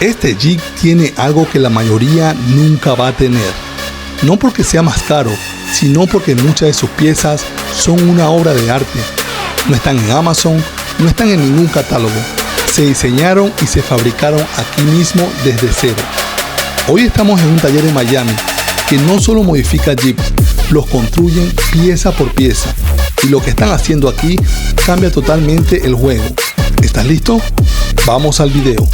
Este Jeep tiene algo que la mayoría nunca va a tener. No porque sea más caro, sino porque muchas de sus piezas son una obra de arte. No están en Amazon, no están en ningún catálogo. Se diseñaron y se fabricaron aquí mismo desde cero. Hoy estamos en un taller en Miami que no solo modifica Jeeps, los construyen pieza por pieza. Y lo que están haciendo aquí cambia totalmente el juego. ¿Estás listo? Vamos al video.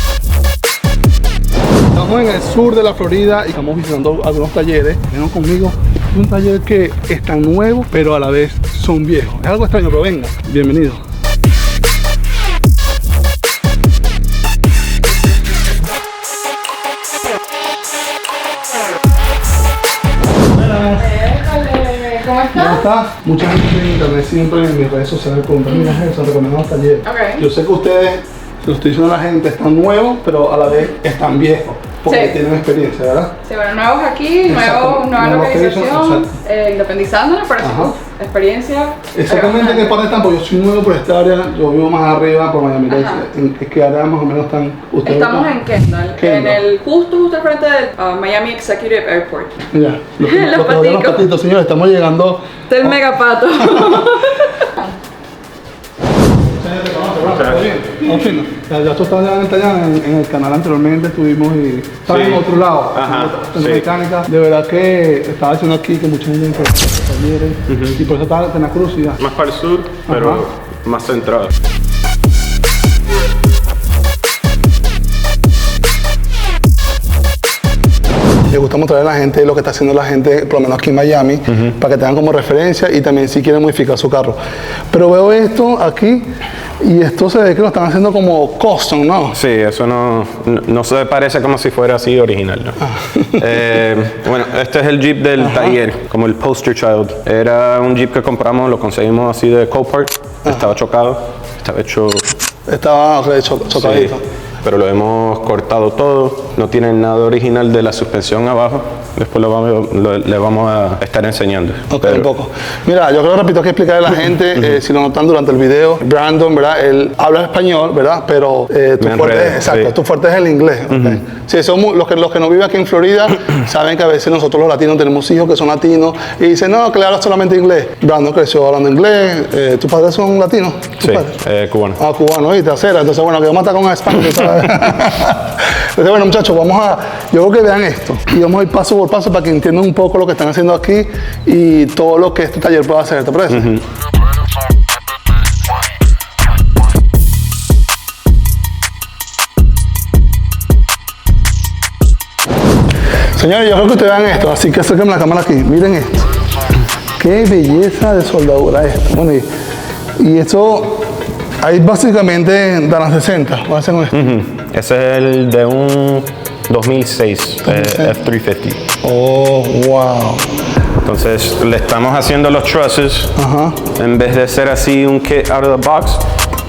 Estamos en el sur de la Florida y estamos visitando algunos talleres. Vengan conmigo. Es un taller que es tan nuevo, pero a la vez son viejos. Es algo extraño, pero venga. Bienvenido. ¿Cómo estás? ¿Cómo estás? Mucha gente en internet siempre en mis redes sociales preguntan, mira eso, recomendamos talleres. Okay. Yo sé que ustedes, se lo estoy diciendo a la gente, están nuevos, pero a la vez están viejos, porque Sí. tienen experiencia, ¿verdad? Sí, bueno, nuevos aquí, nueva localización, independizándonos, pero sí, experiencia. Exactamente, ¿en qué parte están? Porque yo soy nuevo por esta área, yo vivo más arriba por Miami. ¿En qué área más o menos están ustedes? Estamos en Kendall, en el justo al frente del Miami Executive Airport. Ya, Los patitos, señores, estamos llegando. Del megapato. Ya tú estabas en el canal anteriormente, estuvimos y estabas en otro lado, en mecánica. De verdad que estaba diciendo aquí que mucha gente en talleres y por eso estaba en la curiosidad. Más para el sur, pero más centrado. Me gusta mostrar a la gente lo que está haciendo la gente, por lo menos aquí en Miami, para que tengan como referencia y también si quieren modificar su carro. Pero veo esto aquí y esto se ve que lo están haciendo como custom, ¿no? Sí, eso no se parece como si fuera así original, ¿no? Bueno, este es el Jeep del taller, como el poster child. Era un Jeep que compramos, lo conseguimos así de Copart. Estaba chocado, estaba hecho... Estaba chocadito. Sí, pero lo hemos cortado todo, no tiene nada original de la suspensión abajo, después le vamos a estar enseñando. Ok, un poco. Mira, yo creo, repito, que explicarle a la gente, si lo notan durante el video, Brandon, ¿verdad? Él habla español, ¿verdad? Pero tu fuerte es el inglés. Okay. Sí, somos los que no viven aquí en Florida, saben que a veces nosotros los latinos tenemos hijos que son latinos y dicen, no, que le hablas solamente inglés. Brandon creció hablando inglés, ¿tus padres son latinos? Sí, cubano. Ah, cubano, y trasera, entonces bueno, que vamos a estar con España, ¿sabes? Entonces bueno, muchachos, yo creo que vean esto y vamos a ir paso por paso para que entiendan un poco lo que están haciendo aquí y todo lo que este taller puede hacer, ¿te parece? Señores, yo creo que ustedes vean esto, así que acérquenme la cámara aquí, miren esto. Qué belleza de soldadura esto. Bueno, y esto... Ahí básicamente de las 60, ¿cuál es esto? Ese es el de un 2006 F350. Oh, wow. Entonces le estamos haciendo los trusses. En vez de ser así un kit out of the box,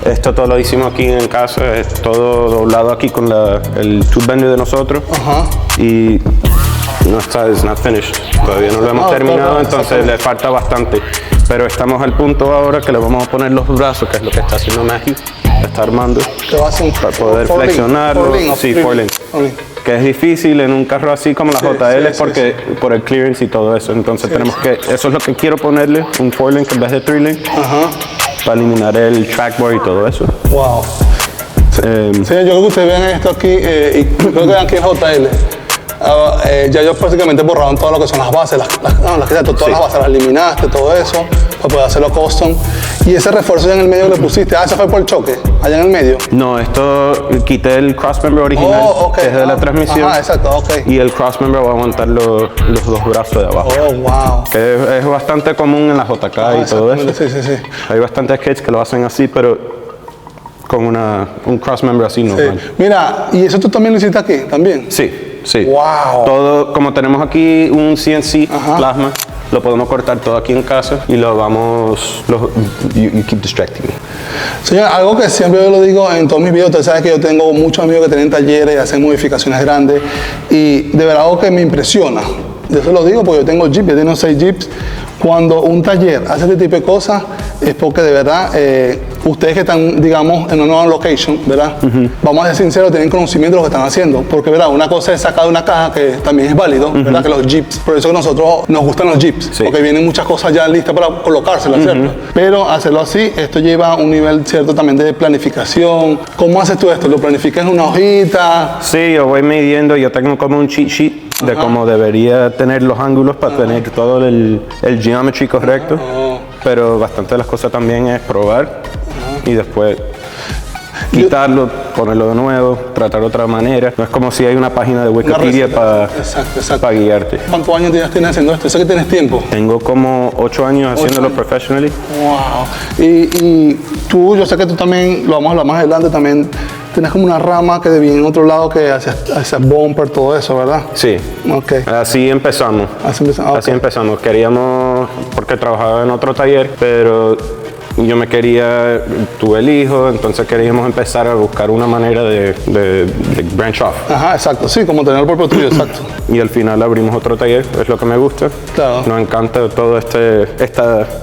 esto todo lo hicimos aquí en casa, es todo doblado aquí con el tube bender de nosotros. Y no está, it's not finished. Todavía no lo hemos terminado, entonces le falta bastante. Pero estamos al punto ahora que le vamos a poner los brazos, que es lo que está haciendo Maggie. Está armando para poder flexionarlo. Sí, four-link. Que es difícil en un carro así como la JL porque por el clearance y todo eso. Entonces tenemos que, eso es lo que quiero ponerle, un four-link en vez de three-link. Para eliminar el trackboard y todo eso. Wow. Sí, yo creo que ustedes vean esto aquí y creo que vean que es JL. Ya ellos prácticamente borraron todo lo que son las bases, todas las bases las eliminaste, todo eso, para poder hacerlo custom. Y ese refuerzo allá en el medio que le pusiste, ese fue por el choque, allá en el medio. No, esto quité el crossmember original, que es de la transmisión. Y el crossmember va a aguantar los dos brazos de abajo. Oh, wow. Que es bastante común en la JK y todo eso. Sí. Hay bastantes kits que lo hacen así, pero con un crossmember así normal. Mira, ¿y eso tú también lo hiciste aquí, también? Sí. Wow. Todo, como tenemos aquí un CNC plasma, lo podemos cortar todo aquí en casa y lo vamos, you keep distracting me. Señor, algo que siempre yo lo digo en todos mis videos, ustedes saben que yo tengo muchos amigos que tienen talleres y hacen modificaciones grandes y de verdad algo que me impresiona, yo se lo digo porque yo tengo Jeep, yo tengo 6 Jeeps, cuando un taller hace este tipo de cosas, es porque de verdad ustedes que están, digamos, en una nueva location, ¿verdad? Vamos a ser sinceros, tienen conocimiento de lo que están haciendo, porque ¿verdad? Una cosa es sacar de una caja que también es válido, ¿verdad? Que los Jeeps, por eso que nosotros nos gustan los Jeeps, porque vienen muchas cosas ya listas para colocárselas, ¿cierto? Pero hacerlo así, esto lleva un nivel cierto también de planificación. ¿Cómo haces tú esto? ¿Lo planificas en una hojita? Sí, yo voy midiendo, yo tengo como un cheat sheet de cómo debería tener los ángulos para tener todo el geometry correcto. Pero bastante de las cosas también es probar y después quitarlo, ponerlo de nuevo, tratar de otra manera. No es como si hay una página de Wikipedia para guiarte. ¿Cuántos años tienes haciendo esto? Sé que tienes tiempo. Tengo como 8 años haciéndolo professionally. Wow. Y tú, yo sé que tú también, lo vamos a hablar más adelante, también tienes como una rama que viene en otro lado que hace bumper, todo eso, ¿verdad? Sí. Okay. Así empezamos. Así empezamos. Queríamos, porque trabajaba en otro taller, pero yo tuve el hijo, entonces queríamos empezar a buscar una manera de branch off. Ajá, exacto, sí, como tener el propio tuyo, exacto. Y al final abrimos otro taller, es lo que me gusta. Claro. Nos encanta todo este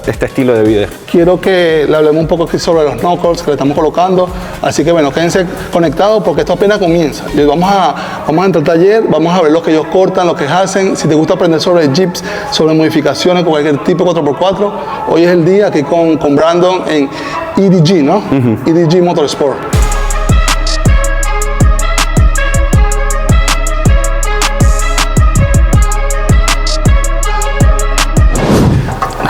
estilo de vida. Quiero que le hablemos un poco aquí sobre los knuckles que le estamos colocando, así que bueno, quédense conectados porque esto apenas comienza. Vamos a entrar al taller, vamos a ver lo que ellos cortan, lo que hacen. Si te gusta aprender sobre Jeeps, sobre modificaciones con cualquier tipo 4x4, hoy es el día aquí con Brandon en EDG, ¿no? EDG Motorsport.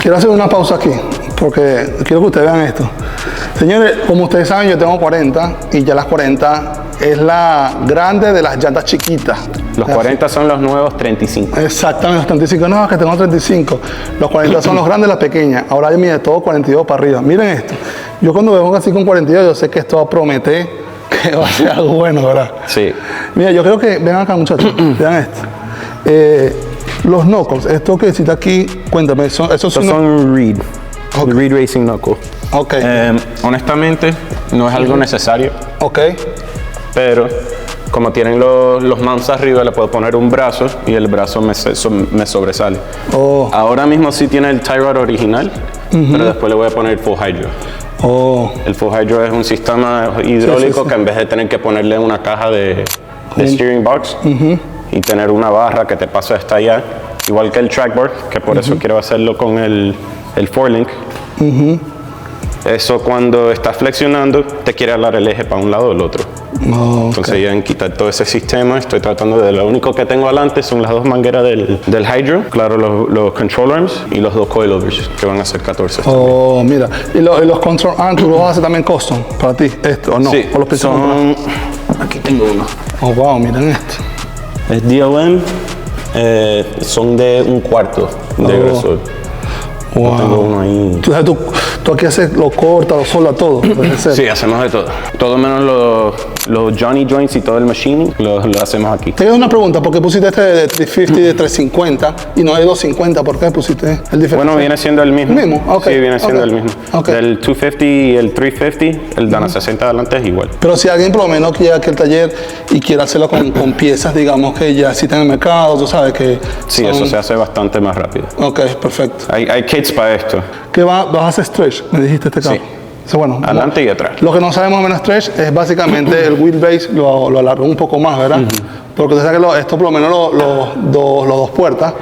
Quiero hacer una pausa aquí, porque quiero que ustedes vean esto. Señores, como ustedes saben, yo tengo 40 y ya las 40 es la grande de las llantas chiquitas. Los 40 son los nuevos 35. Exactamente, los 35. No, que tengo 35. Los 40 son los grandes, las pequeñas. Ahora yo mide todo 42 para arriba. Miren esto. Yo cuando veo así con 42, yo sé que esto promete que va a ser algo bueno, ¿verdad? Sí. Mira, yo creo que, vean acá muchachos, vean esto. Los knuckles, esto que cita aquí, cuéntame, esos son Reed. Okay. Reed Racing Knuckle. Okay. Honestamente, no es algo necesario. Ok. Pero como tienen los mounts arriba, le puedo poner un brazo y el brazo me sobresale. Oh. Ahora mismo sí tiene el tie rod original, pero después le voy a poner full hydro. Oh. El full hydro es un sistema hidráulico que en vez de tener que ponerle una caja de steering box y tener una barra que te pase hasta allá, igual que el trackboard, que por eso quiero hacerlo con el forelink. Eso cuando estás flexionando te quiere alar el eje para un lado o el otro. Entonces ya en quitar todo ese sistema estoy tratando de, lo único que tengo adelante son las dos mangueras del hydro, claro, los control arms y los dos coilovers que van a ser 14. Oh, mira, y los control arms tú los haces también custom para ti, esto o no? Sí, ¿O los aquí tengo uno. Oh, wow, miren esto. Es DOM, son de 1/4 de grosor. Wow. Tengo uno ahí. Entonces tú aquí haces, lo cortas, lo soldas todo. Sí, hacemos de todo. Todo menos los Johnny Joints y todo el machining lo hacemos aquí. Te hago una pregunta, ¿por qué pusiste este de 350 y de 350 y no de 250? ¿Por qué pusiste el diferente? Bueno, viene siendo el mismo. ¿El mismo? Okay. Sí, viene siendo el mismo. Okay. Del 250 y el 350, el Dana 60 adelante es igual. Pero si alguien por lo menos llega aquí al taller y quiere hacerlo con piezas, digamos, que ya existen en el mercado, tú sabes que... Sí, eso se hace bastante más rápido. Ok, perfecto. Hay kits para esto. ¿Qué vas a hacer stretch? Me dijiste este caso. Sí. So, bueno, adelante y atrás. Lo que no sabemos menos stretch es básicamente el wheelbase lo alargó un poco más, ¿verdad? Porque tú sabes que esto por lo menos los dos puertas,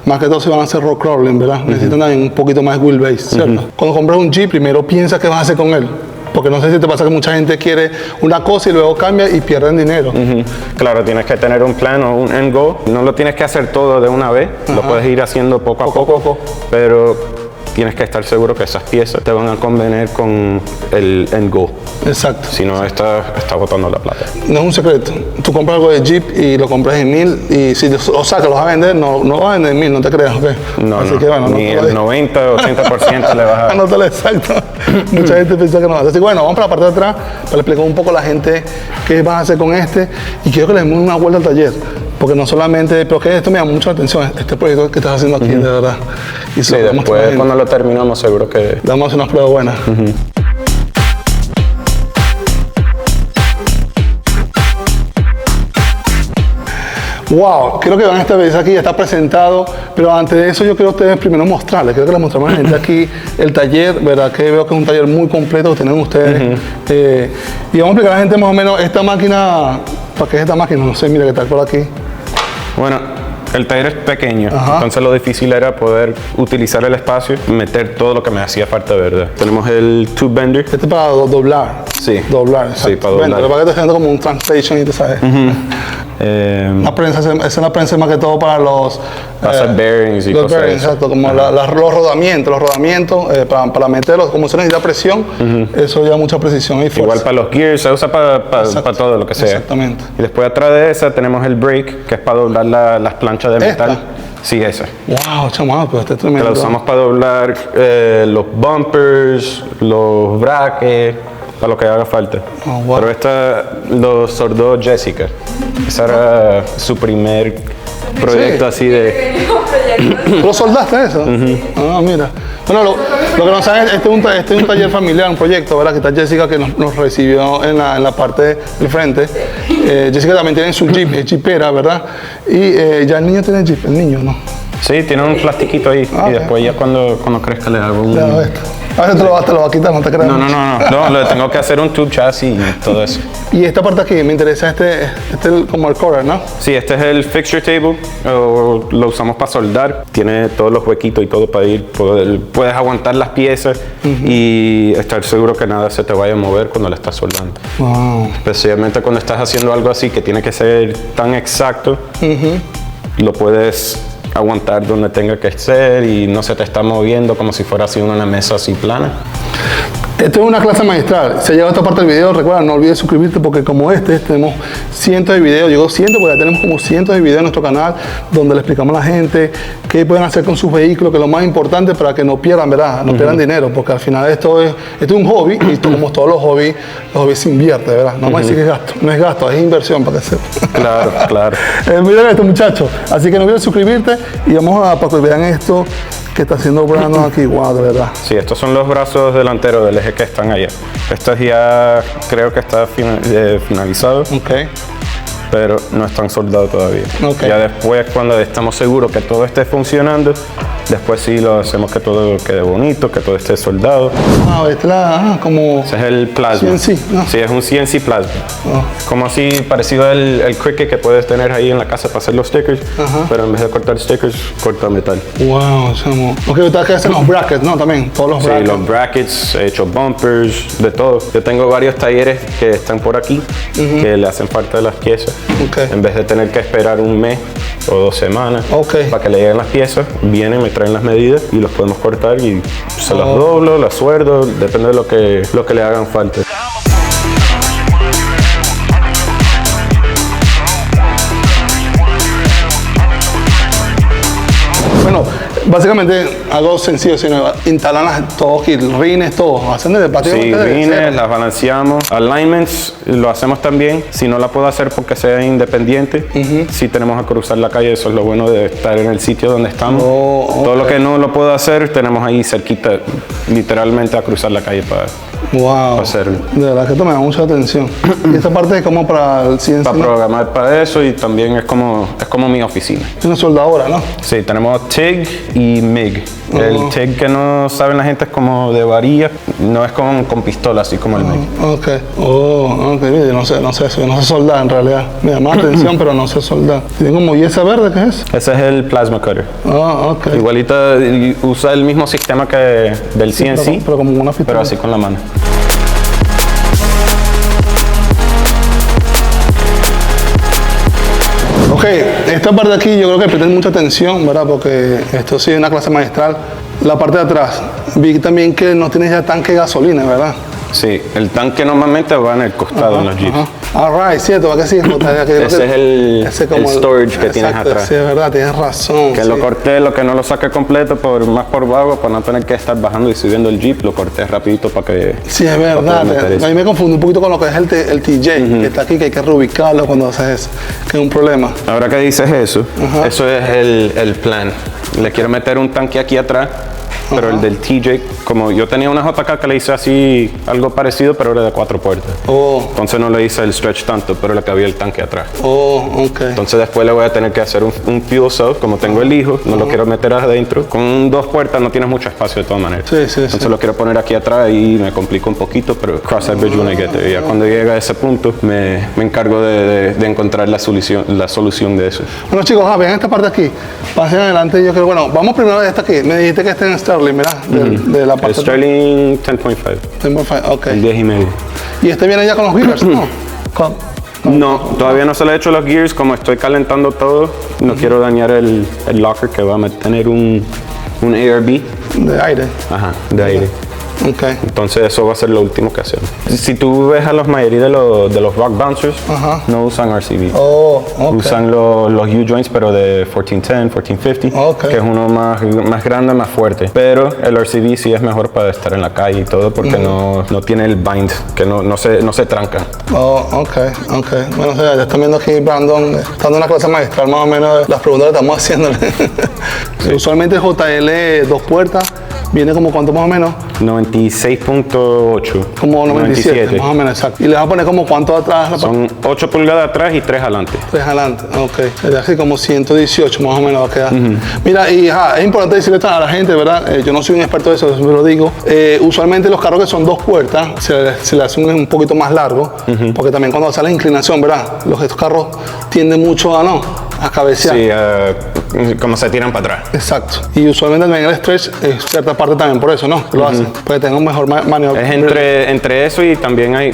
más que todo se van a hacer rock crawling, ¿verdad? Necesitan también un poquito más de wheelbase, ¿cierto? Cuando compras un Jeep, primero piensa qué vas a hacer con él. Porque no sé si te pasa que mucha gente quiere una cosa y luego cambia y pierden dinero. Claro, tienes que tener un plan o un end goal. No lo tienes que hacer todo de una vez. Lo puedes ir haciendo poco a poco. Pero tienes que estar seguro que esas piezas te van a convenir con el end goal. Exacto. Si no, estás botando la plata. No es un secreto. Tú compras algo de Jeep y lo compras en 1000 y si lo sacas, lo vas a vender, no lo vas a vender en 1000, no te creas, ¿ok? No, así no. Que, bueno, ni el 90 o 80% le vas a... Anótale, exacto. Mucha gente piensa que no. Así que bueno, vamos para la parte de atrás para explicar un poco a la gente qué vas a hacer con este y quiero que les demos una vuelta al taller. Porque no solamente, pero que esto me llama mucho la atención, este proyecto que estás haciendo aquí, de verdad. Y sí, después cuando lo terminamos seguro que... Damos unas pruebas buenas. Wow, quiero que vean esta vez aquí, ya está presentado, pero antes de eso yo quiero a ustedes primero mostrarles, quiero que les mostremos a la gente aquí el taller, ¿verdad? Que veo que es un taller muy completo que tienen ustedes. Y vamos a explicar a la gente más o menos esta máquina, ¿para qué es esta máquina? No sé, mira qué tal por aquí. Bueno, el taller es pequeño, entonces lo difícil era poder utilizar el espacio y meter todo lo que me hacía falta, ¿verdad? Tenemos el tube bender. Este es para doblar. Sí. Doblar, exacto. Sí, para doblar. Lo que te haciendo como un translation y tú sabes. La prensa, esa es la prensa más que todo para los bearings y los cosas bearings, exacto, como los rodamientos, para meterlos, como se necesita presión, eso ya mucha precisión y fuerza. Igual para los gears, se usa para todo lo que sea. Exactamente. Y después atrás de esa tenemos el brake, que es para doblar las planchas de metal. Sí, esa. Wow, chamado, pues este es tremendo. Que la usamos para doblar los bumpers, los brackets, para lo que haga falta. Oh, wow. Pero esta lo soldó Jessica. Ese era su primer proyecto así de... ¿Tú lo soldaste eso? Ah, mira. Bueno, lo que no saben, este es un taller familiar, un proyecto, ¿verdad? Que está Jessica que nos recibió en la parte del frente. Jessica también tiene su jeep, es jeepera, ¿verdad? Y ya el niño tiene jeep, el niño, ¿no? Sí, tiene un plastiquito ahí. Y después ya cuando crezca le hago un... A veces te lo va a quitar, no te creas. No, le tengo que hacer un tube chassis y todo eso. Y esta parte aquí, me interesa este como el cover, ¿no? Sí, este es el fixture table, lo usamos para soldar, tiene todos los huequitos y todo para puedes aguantar las piezas y estar seguro que nada se te vaya a mover cuando le estás soldando. Wow. Especialmente cuando estás haciendo algo así que tiene que ser tan exacto, lo puedes aguantar donde tenga que ser y no se te está moviendo como si fuera así una mesa así plana. Esto es una clase magistral. Si ha llegado a esta parte del video, recuerda, no olvides suscribirte porque como tenemos cientos de videos, llegó cientos porque ya tenemos como cientos de videos en nuestro canal donde le explicamos a la gente qué pueden hacer con sus vehículos, que es lo más importante para que no pierdan, ¿verdad? No pierdan dinero, porque al final esto es un hobby y como todos los hobbies se invierte, ¿verdad? No vamos a decir que es gasto, no es gasto, es inversión para que sepan. Claro. Miren esto, muchachos. Así que no olvides suscribirte y vamos para que vean esto que está haciendo Brandon aquí, wow, de verdad. Sí, estos son los brazos delanteros del eje que están allá. Esto ya creo que está finalizado. Ok. Pero no están soldados todavía. Okay. Ya después, cuando estamos seguros que todo esté funcionando, después sí lo hacemos que todo quede bonito, que todo esté soldado. Como... Ese es el plasma. CNC, ¿no? Sí, es un CNC plasma. Como así, parecido al Cricut que puedes tener ahí en la casa para hacer los stickers, pero en vez de cortar stickers, corta metal. Wow, chamo. Ok, ustedes que hacen los brackets, ¿no? También, todos los brackets. Sí, los brackets, he hecho bumpers, de todo. Yo tengo varios talleres que están por aquí, que le hacen falta de las piezas. Okay. En vez de tener que esperar un mes o 2 semanas para que le lleguen las piezas, vienen, me traen las medidas y los podemos cortar y se las doblo, las suerdo, depende de lo que le hagan falta. Bueno, básicamente algo sencillo, sino instalan todos aquí, rines, todos, hacen desde plástico. Sí, rines, las balanceamos, alignments lo hacemos también. Si no la puedo hacer porque sea independiente, si tenemos que cruzar la calle, eso es lo bueno de estar en el sitio donde estamos. Todo lo que no lo puedo hacer, tenemos ahí cerquita, literalmente a cruzar la calle para hacerlo. De verdad que esto me da mucha atención. Y esta parte es como para el CNC. Para programar para eso y también es como mi oficina. Es una soldadora, ¿no? Sí, tenemos TIG y MIG. El TIG que no saben la gente es como de varilla, no es con pistola, así como el MIG. Ok. Mira, yo no sé eso, yo no sé soldar en realidad. Me llama la atención, pero no sé soldar. ¿Tiene como yesa verde? ¿Qué es? Ese es el plasma cutter. Ok. Igualita, usa el mismo sistema que del CNC, pero como una pistola. Pero así con la mano. Ok, esta parte de aquí yo creo que presten mucha atención, ¿verdad? Porque esto sí es una clase magistral. La parte de atrás, vi también que no tienes ya tanque de gasolina, ¿verdad? Sí, el tanque normalmente va en el costado en los Jeeps. Alright, cierto, va que sí. Ese es el storage que tienes atrás. Sí, es verdad, tienes razón. Que lo corté, lo que no lo saqué completo, más por vago, para no tener que estar bajando y subiendo el Jeep, lo corté rapidito para que... Sí, es verdad. A mí me confunde un poquito con lo que es el TJ, que está aquí, que hay que reubicarlo cuando haces eso, que es un problema. Ahora que dices eso, eso es el plan. Le quiero meter un tanque aquí atrás pero el del TJ, como yo tenía una JK que le hice así, algo parecido, pero era de 4 puertas. Entonces no le hice el stretch tanto, pero le cabía el tanque atrás. Entonces después le voy a tener que hacer un fuel cell, como tengo el hijo, no lo quiero meter adentro. Con 2 puertas no tienes mucho espacio de todas maneras. Entonces lo quiero poner aquí atrás y me complico un poquito, pero cross that bridge when I get there. Ya cuando llegue a ese punto, me encargo de encontrar la solución de eso. Bueno chicos, vean esta parte aquí. Pasen adelante. Yo creo, bueno, vamos primero a esta aquí. Me dijiste que está en Sterling, ¿verdad? De la parte. Sterling 10.5. 10.5, ok. El 10.5. ¿Y este viene ya con los gears? No. No, todavía no se le he hecho los gears. Como estoy calentando todo, no quiero dañar el locker que va a tener un ARB. De aire. Ajá, de aire. Okay. Entonces eso va a ser lo último que hacemos. Si tú ves a la mayoría de los rock bouncers, no usan RCV. Usan los U-joints, pero de 1410, 1450, que es uno más grande, más fuerte. Pero el RCV sí es mejor para estar en la calle y todo, porque no tiene el bind, que no se tranca. Ok. Bueno, ya están viendo aquí Brandon dando una clase maestra, más o menos de las preguntas que estamos haciéndole. Sí. Usualmente JL 2 puertas. ¿Viene como cuánto más o menos? 96.8. Como 97, más o menos, exacto. ¿Y le vas a poner como cuánto atrás? Son 8 pulgadas atrás y 3 adelante. 3 adelante, ok. Es así como 118 más o menos va a quedar. Mira, y es importante decirle a la gente, ¿verdad? Yo no soy un experto de eso, siempre lo digo. Usualmente los carros que son 2 puertas se le hace un poquito más largo, porque también cuando sale la inclinación, ¿verdad? Estos carros tienden mucho a cabecear. Sí, como se tiran para atrás. Exacto. Y usualmente también el stretch es cierta parte también por eso, ¿no? Que lo hacen, para que tenga un mejor maniobra. Es entre eso y también hay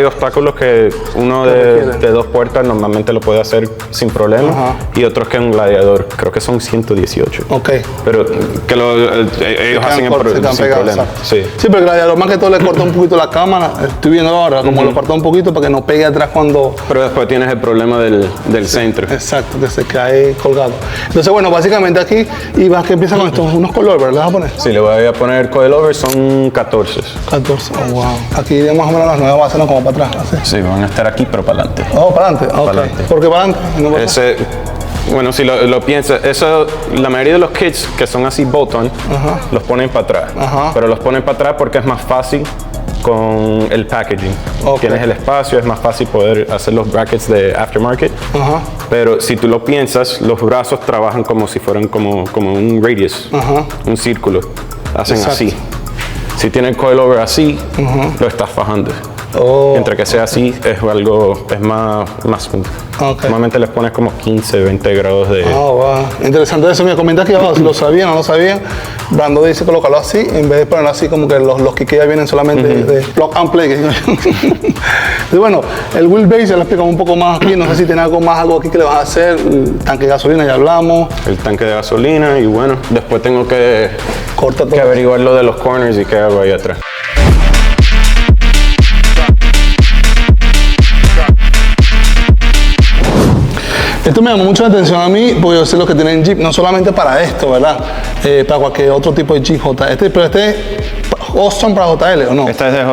obstáculos que uno de 2 puertas normalmente lo puede hacer sin problema y otros que un gladiador, creo que son 118. Ok. Pero que ellos hacen sin problema. Sí, pero el gladiador más que todo le corta un poquito la cámara, estoy viendo ahora, como lo corta un poquito para que no pegue atrás cuando... Pero después tienes el problema del centro. Exacto, que se cae colgado. Entonces, bueno, básicamente aquí, y vas que empieza con estos, unos colores, ¿verdad? ¿Le vas a poner? Sí, le voy a poner coilover, son 14. 14, wow. Aquí más o menos las nuevas bases, ¿no? Como para atrás, ¿así? Sí, van a estar aquí, pero para adelante. Para adelante, ok. Para adelante. ¿Por qué para adelante? No para atrás. Bueno, si lo piensas, la mayoría de los kits que son así bolt-on, los ponen para atrás. Pero los ponen para atrás porque es más fácil con el packaging. Tienes el espacio, es más fácil poder hacer los brackets de aftermarket. Pero si tú lo piensas, los brazos trabajan como si fueran como un radius, un círculo. Hacen así. Si tiene el coilover así, lo estás fajando. Entre que sea así, es más smooth. Normalmente les pones como 15, 20 grados de... Wow. Interesante eso. Me comenta aquí abajo si lo sabían o no lo sabían. Brando dice colocarlo así, en vez de ponerlo así como que los que ya vienen solamente de plug and play. Y bueno, el wheelbase ya lo explicamos un poco más aquí. No sé si tiene algo aquí que le vas a hacer. El tanque de gasolina, ya hablamos. El tanque de gasolina y bueno, después tengo que averiguar lo de los corners y qué hago ahí atrás. Esto me llamó mucho la atención a mí, porque yo sé lo que tienen Jeep, no solamente para esto, ¿verdad? Para cualquier otro tipo de Jeep pero este es custom para JL, ¿o no? Este es de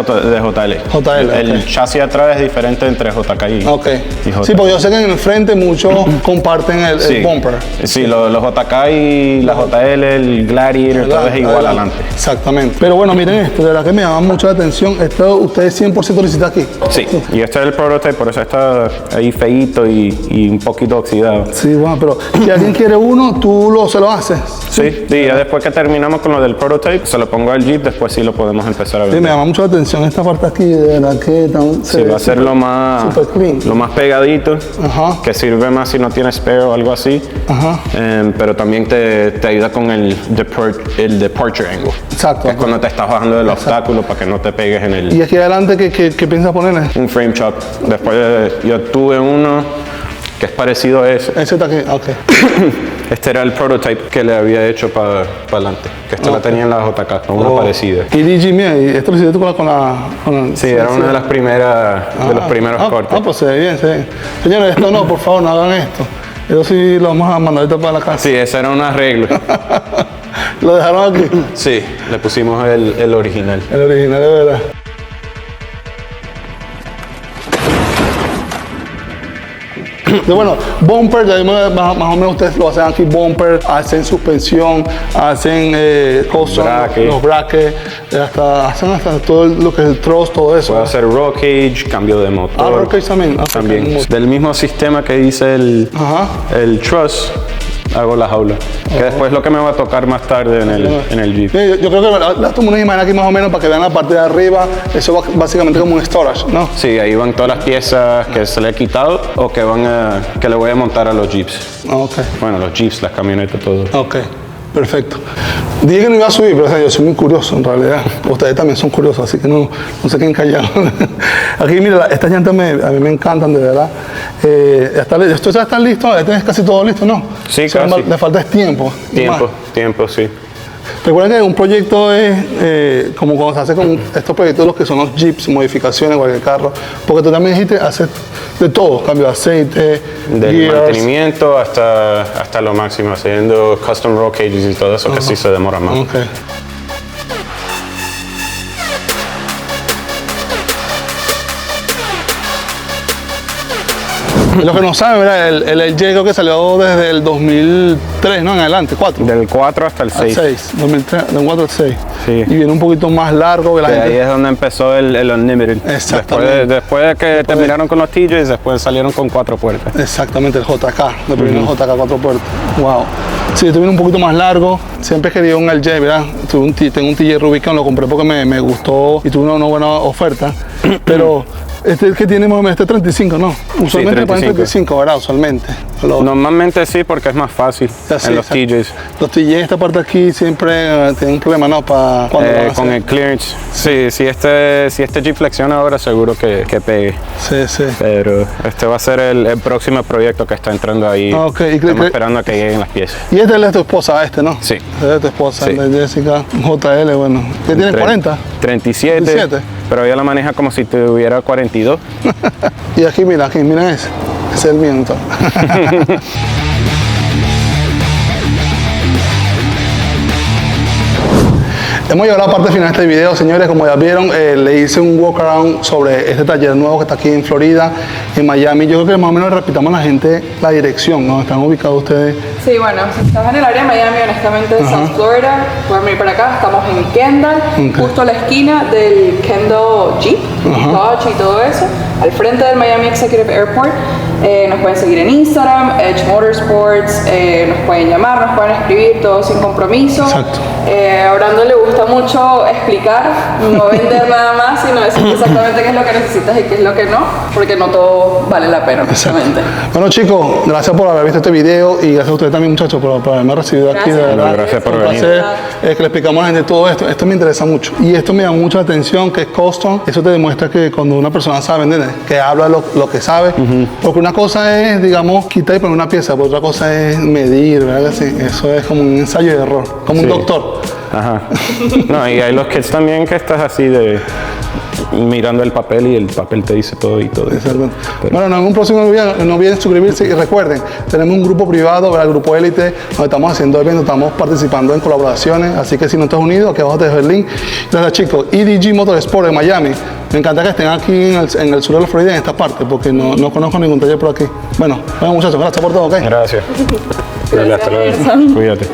JL. El chasis atrás es diferente entre JK y JL. Sí, porque yo sé que en el frente muchos comparten el bumper. Sí, los JK y la JL, el Gladiator, todo es igual adelante. Exactamente. Pero bueno, miren esto, de verdad que me llama mucho la atención. Esto ustedes 100% lo hiciste aquí. Sí, y este es el prototype, por eso está ahí feíto y un poquito oxidado. Sí, bueno, pero si alguien quiere uno, tú se lo haces. Sí, ya después que terminamos con lo del prototype, se lo pongo al Jeep, después sí lo podemos empezar a vender. Sí, me llama mucho la atención esta parte aquí, de verdad que va a ser lo más pegadito, que sirve más si no tienes spare o algo así, pero también te ayuda con el departure angle. Exacto. Que es cuando te estás bajando del obstáculo para que no te pegues en el... ¿Y aquí adelante qué piensas ponerle? Un frame chop. Después yo tuve uno que es parecido a ese. Ese está aquí, ok. Este era el prototype que le había hecho para adelante, que esto la tenía en la JK, una parecida. Y DG, mira, ¿y esto lo hiciste tú con la sí, era una de las primeras, de los primeros cortes. Pues se ve bien, se ve. Señores, esto no, por favor, no hagan esto. Eso sí lo vamos a mandar ahorita para la casa. Sí, ese era un arreglo. ¿Lo dejaron aquí? Sí, le pusimos el original. El original, de verdad. Bueno, bumper, ya más o menos ustedes lo hacen aquí, bumper, hacen suspensión, hacen los brackets, hacen hasta todo lo que es el truss, todo eso. Puedo hacer roll cage, cambio de motor. Roll cage también. También. Del mismo sistema que dice el truss, hago la jaula. Que después es lo que me va a tocar más tarde en el Jeep. Yo creo que la tomo una imagen aquí más o menos para que vean la parte de arriba. Eso va básicamente como un storage, ¿no? Sí, ahí van todas las piezas que se le he quitado o que que le voy a montar a los Jeeps. Okay. Bueno, los Jeeps, las camionetas, todo. Ok, perfecto. Dije que no iba a subir, pero o sea, yo soy muy curioso en realidad. Ustedes también son curiosos, así que no se queden callados. Aquí, mira, estas llantas a mí me encantan, de verdad. Esto ya está listo, ya tienes casi todo listo, ¿no? Sí, casi. Le falta es tiempo. Tiempo, sí. Recuerden que un proyecto es como cuando se hace con estos proyectos, los que son los Jeeps, modificaciones, cualquier carro, porque tú también dijiste hacer de todo, cambio de aceite, del gears, mantenimiento hasta lo máximo, haciendo custom roll cages y todo eso, que sí se demora más. Okay. Los que no saben, ¿verdad? El LJ creo que salió desde el 2003, ¿no? En adelante, 4. Del 4 hasta el 6. 2003, del 4 al 6. Sí. Y viene un poquito más largo. Que la gente... Ahí es donde empezó el Unlimited. Exactamente. Después de que terminaron con los TJs, después salieron con 4 puertas. Exactamente, el JK. Después vino el JK 4 puertas. Wow. Sí, este viene un poquito más largo. Siempre he querido un LJ, ¿verdad? Tengo un TJ Rubicon, lo compré porque me gustó y tuve una buena oferta. Pero este que tiene más o menos 35, ¿no? Usualmente sí, 35, ¿verdad? Usualmente. Normalmente sí, porque es más fácil en los TJs. Los TJs, esta parte aquí siempre tienen un problema, ¿no? Para con el clearance. Sí, si este Jeep flexiona ahora, seguro que pegue. Sí. Pero este va a ser el próximo proyecto que está entrando ahí. Okay. Estamos esperando a que lleguen las piezas. Y este es de tu esposa, ¿no? Sí. Este es de tu esposa, sí. De Jessica JL, bueno. ¿Qué tiene? 40. 37. Pero ella la maneja como si tuviera 42. Y aquí, mira ese. Ese es el mío, entonces. Hemos llegado a la parte final de este video, señores. Como ya vieron, le hice un walk around sobre este taller nuevo que está aquí en Florida, en Miami. Yo creo que más o menos repitamos a la gente la dirección, ¿no? ¿Están ubicados ustedes? Sí, bueno, si estás en el área de Miami, honestamente, South Florida, pueden venir para acá. Estamos en Kendall, justo a la esquina del Kendall Jeep, Dodge y todo eso, al frente del Miami Executive Airport. Nos pueden seguir en Instagram, Edge Motorsports, nos pueden llamar, nos pueden escribir, todo sin compromiso. Exacto. A Brando le gusta mucho explicar, no vender nada más, sino decir exactamente qué es lo que necesitas y qué es lo que no, porque no todo vale la pena, precisamente. Bueno, chicos, gracias por haber visto este video y gracias a ustedes también, muchachos, por haberme recibido aquí, de verdad. Gracias por venir. Que le explicamos a la gente todo esto. Esto me interesa mucho y esto me llama mucho la atención, que es custom. Eso te demuestra que cuando una persona sabe, ¿entiendes? Que habla lo que sabe, porque una cosa es, digamos, quitar y poner una pieza, pero otra cosa es medir, ¿verdad? Sí, eso es como un ensayo de error, como un doctor. Ajá. No, y hay los kits también que estás así de mirando el papel y el papel te dice todo y todo. Exactamente. Bueno, en un próximo video no olviden suscribirse y recuerden, tenemos un grupo privado, ¿verdad? El grupo Élite, donde estamos haciendo eventos, estamos participando en colaboraciones, así que si no estás unido, aquí abajo te dejo el link. Gracias, chicos. EDG Motorsport en Miami. Me encanta que estén aquí en el sur de la Florida, en esta parte, porque no conozco ningún taller por aquí. Bueno, muchachos, gracias por todo, ¿ok? Gracias. Hasta luego. Cuídate.